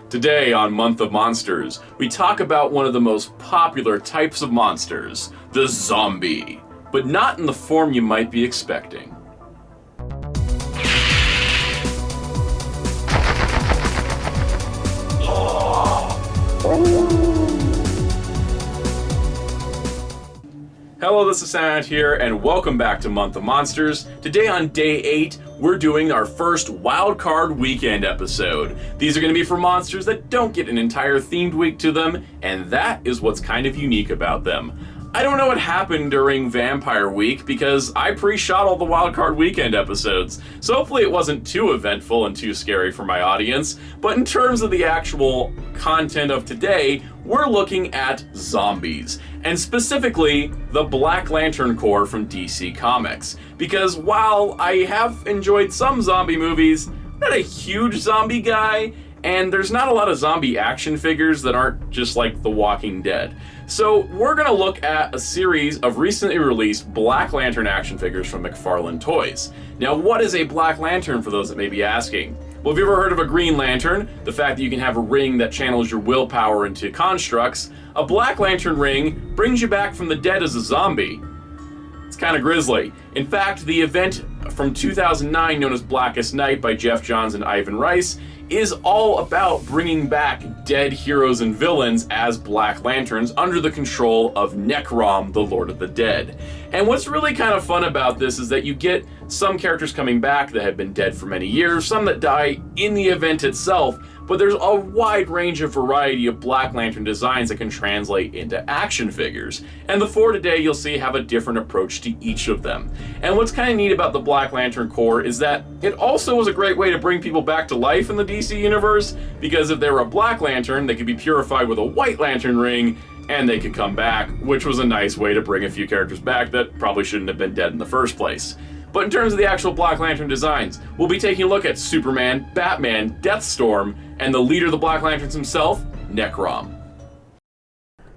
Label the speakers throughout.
Speaker 1: Today on Month of Monsters, we talk about one of the most popular types of monsters, the zombie, but not in the form you might be expecting. Hello, this is Soundout here, and welcome back to Month of Monsters. Today on Day 8, we're doing our first Wildcard Weekend episode. These are going to be for monsters that don't get an entire themed week to them, and that is what's kind of unique about them. I don't know what happened during Vampire Week because I pre-shot all the Wildcard Weekend episodes, so hopefully it wasn't too eventful and too scary for my audience. But in terms of the actual content of today, we're looking at zombies, and specifically the Black Lantern Corps from DC Comics. Because while I have enjoyed some zombie movies, I'm not a huge zombie guy, and there's not a lot of zombie action figures that aren't just like The Walking Dead. So we're going to look at a series of recently released Black Lantern action figures from McFarlane Toys. Now, what is a Black Lantern, for those that may be asking? Well, have you ever heard of a Green Lantern? The fact that you can have a ring that channels your willpower into constructs. A Black Lantern ring brings you back from the dead as a zombie. It's kind of grisly. In fact, the event from 2009 known as Blackest Night by Jeff Johns and Ivan Rice is all about bringing back dead heroes and villains as Black Lanterns under the control of Nekrom, the Lord of the Dead. And what's really kind of fun about this is that you get some characters coming back that have been dead for many years, some that die in the event itself, but there's a wide range of variety of Black Lantern designs that can translate into action figures. And the four today you'll see have a different approach to each of them. And what's kind of neat about the Black Lantern Corps is that it also was a great way to bring people back to life in the DC universe, because if they were a Black Lantern, they could be purified with a White Lantern ring, and they could come back, which was a nice way to bring a few characters back that probably shouldn't have been dead in the first place. But in terms of the actual Black Lantern designs, we'll be taking a look at Superman, Batman, Deathstorm, and the leader of the Black Lanterns himself, Nekrom.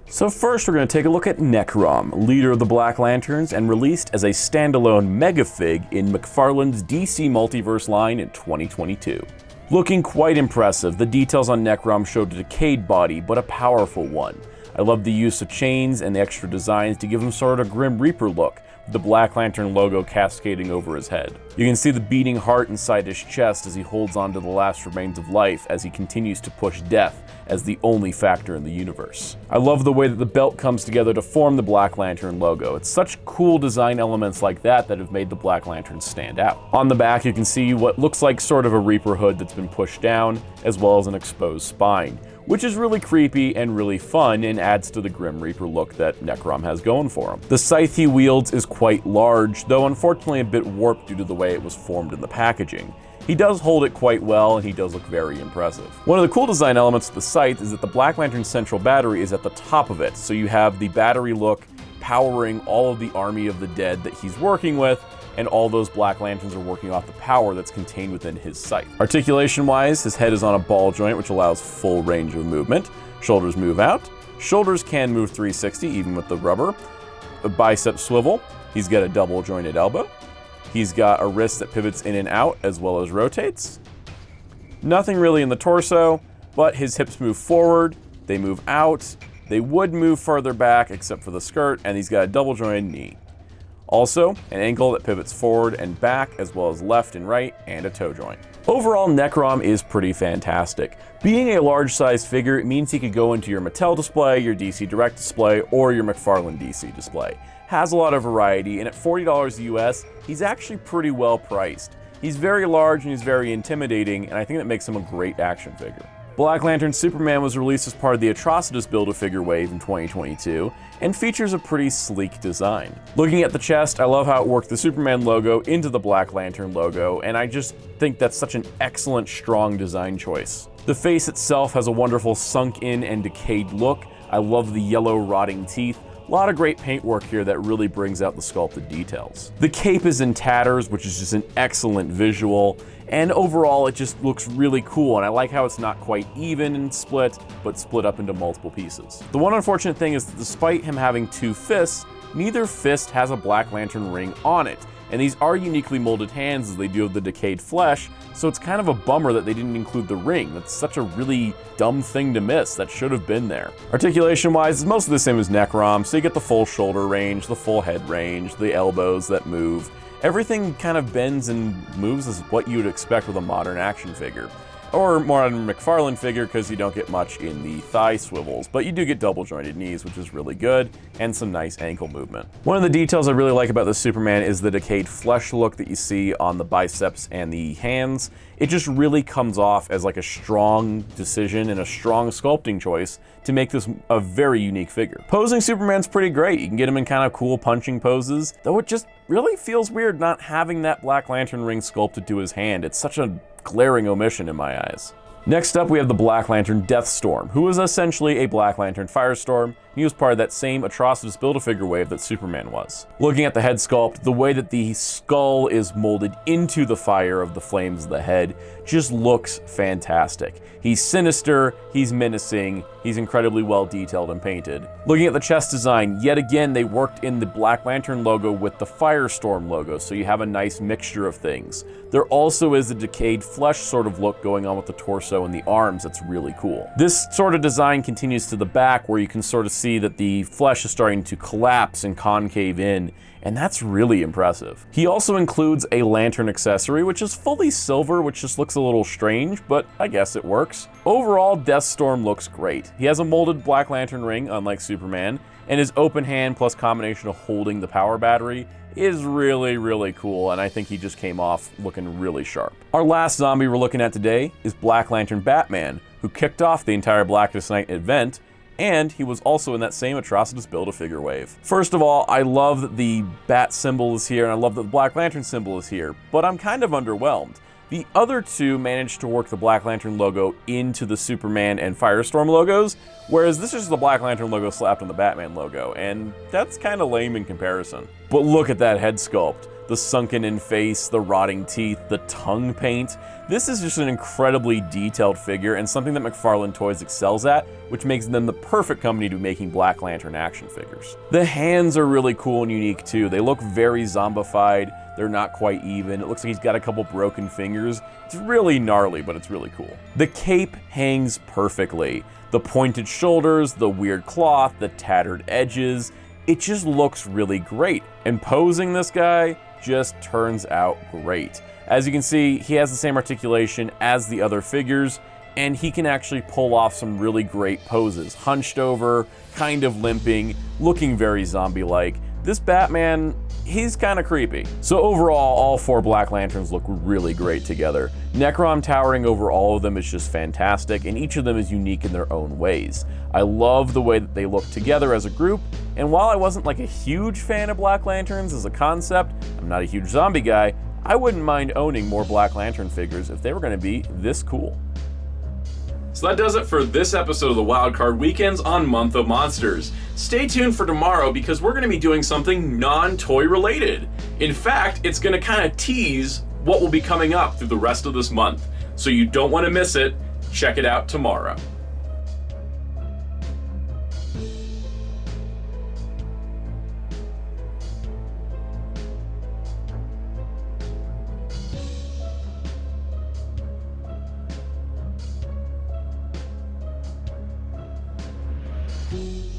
Speaker 2: So first we're going to take a look at Nekrom, leader of the Black Lanterns, and released as a standalone Megafig in McFarlane's DC Multiverse line in 2022. Looking quite impressive, the details on Nekrom showed a decayed body, but a powerful one. I love the use of chains and the extra designs to give him sort of a Grim Reaper look, with the Black Lantern logo cascading over his head. You can see the beating heart inside his chest as he holds on to the last remains of life as he continues to push death as the only factor in the universe. I love the way that the belt comes together to form the Black Lantern logo. It's such cool design elements like that that have made the Black Lantern stand out. On the back you can see what looks like sort of a Reaper hood that's been pushed down, as well as an exposed spine, which is really creepy and really fun and adds to the Grim Reaper look that Nekrom has going for him. The scythe he wields is quite large, though unfortunately a bit warped due to the way it was formed in the packaging. He does hold it quite well, and he does look very impressive. One of the cool design elements of the scythe is that the Black Lantern central battery is at the top of it, so you have the battery look powering all of the army of the dead that he's working with, and all those Black Lanterns are working off the power that's contained within his scythe. Articulation-wise, his head is on a ball joint, which allows full range of movement. Shoulders move out. Shoulders can move 360, even with the rubber. A bicep swivel. He's got a double-jointed elbow. He's got a wrist that pivots in and out, as well as rotates. Nothing really in the torso, but his hips move forward, they move out, they would move further back, except for the skirt, and he's got a double-jointed knee. Also, an ankle that pivots forward and back, as well as left and right, and a toe joint. Overall, Nekrom is pretty fantastic. Being a large-sized figure, it means he could go into your Mattel display, your DC Direct display, or your McFarlane DC display. Has a lot of variety, and at $40 US, he's actually pretty well priced. He's very large and he's very intimidating, and I think that makes him a great action figure. Black Lantern Superman was released as part of the Atrocitus Build-A-Figure wave in 2022, and features a pretty sleek design. Looking at the chest, I love how it worked the Superman logo into the Black Lantern logo, and I just think that's such an excellent, strong design choice. The face itself has a wonderful sunk-in and decayed look. I love the yellow rotting teeth. A lot of great paintwork here that really brings out the sculpted details. The cape is in tatters, which is just an excellent visual, and overall it just looks really cool, and I like how it's not quite even and split, but split up into multiple pieces. The one unfortunate thing is that despite him having two fists, neither fist has a Black Lantern ring on it, And these are uniquely molded hands as they do have the decayed flesh, so it's kind of a bummer that they didn't include the ring. That's such a really dumb thing to miss. That should have been there. Articulation-wise, it's mostly the same as Nekrom, so you get the full shoulder range, the full head range, the elbows that move. Everything kind of bends and moves as what you would expect with a modern action figure. Or more on a McFarlane figure, because you don't get much in the thigh swivels, but you do get double jointed knees, which is really good, and some nice ankle movement. One of the details I really like about the Superman is the decayed flesh look that you see on the biceps and the hands. It just really comes off as like a strong decision and a strong sculpting choice to make this a very unique figure. Posing Superman's pretty great. You can get him in kind of cool punching poses, though it just really feels weird not having that Black Lantern ring sculpted to his hand. It's such a glaring omission in my eyes. Next up, we have the Black Lantern Deathstorm, who is essentially a Black Lantern Firestorm. He was part of that same atrocious Build-A-Figure wave that Superman was. Looking at the head sculpt, the way that the skull is molded into the fire of the flames of the head just looks fantastic. He's sinister, he's menacing, he's incredibly well detailed and painted. Looking at the chest design, yet again they worked in the Black Lantern logo with the Firestorm logo, so you have a nice mixture of things. There also is a decayed flesh sort of look going on with the torso and the arms that's really cool. This sort of design continues to the back, where you can sort of see that the flesh is starting to collapse and concave in, and that's really impressive. He also includes a lantern accessory, which is fully silver, which just looks a little strange, but I guess it works. Overall, Deathstorm looks great. He has a molded Black Lantern ring, unlike Superman, and his open hand plus combination of holding the power battery is really, really cool, and I think he just came off looking really sharp. Our last zombie we're looking at today is Black Lantern Batman, who kicked off the entire Blackest Night event, and he was also in that same atrocious Build-A-Figure wave. First of all, I love that the bat symbol is here, and I love that the Black Lantern symbol is here, but I'm kind of underwhelmed. The other two managed to work the Black Lantern logo into the Superman and Firestorm logos, whereas this is the Black Lantern logo slapped on the Batman logo, and that's kind of lame in comparison. But look at that head sculpt. The sunken in face, the rotting teeth, the tongue paint. This is just an incredibly detailed figure and something that McFarlane Toys excels at, which makes them the perfect company to be making Black Lantern action figures. The hands are really cool and unique too. They look very zombified. They're not quite even. It looks like he's got a couple broken fingers. It's really gnarly, but it's really cool. The cape hangs perfectly. The pointed shoulders, the weird cloth, the tattered edges. It just looks really great. And posing this guy just turns out great. As you can see, he has the same articulation as the other figures, and he can actually pull off some really great poses. Hunched over, kind of limping, looking very zombie-like. This Batman, he's kind of creepy. So overall, all four Black Lanterns look really great together. Nekrom towering over all of them is just fantastic, and each of them is unique in their own ways. I love the way that they look together as a group, and while I wasn't like a huge fan of Black Lanterns as a concept, I'm not a huge zombie guy, I wouldn't mind owning more Black Lantern figures if they were going to be this cool.
Speaker 1: So that does it for this episode of the Wildcard Weekends on Month of Monsters. Stay tuned for tomorrow because we're going to be doing something non-toy related. In fact, it's going to kind of tease what will be coming up through the rest of this month. So you don't want to miss it. Check it out tomorrow.
Speaker 3: Thank you.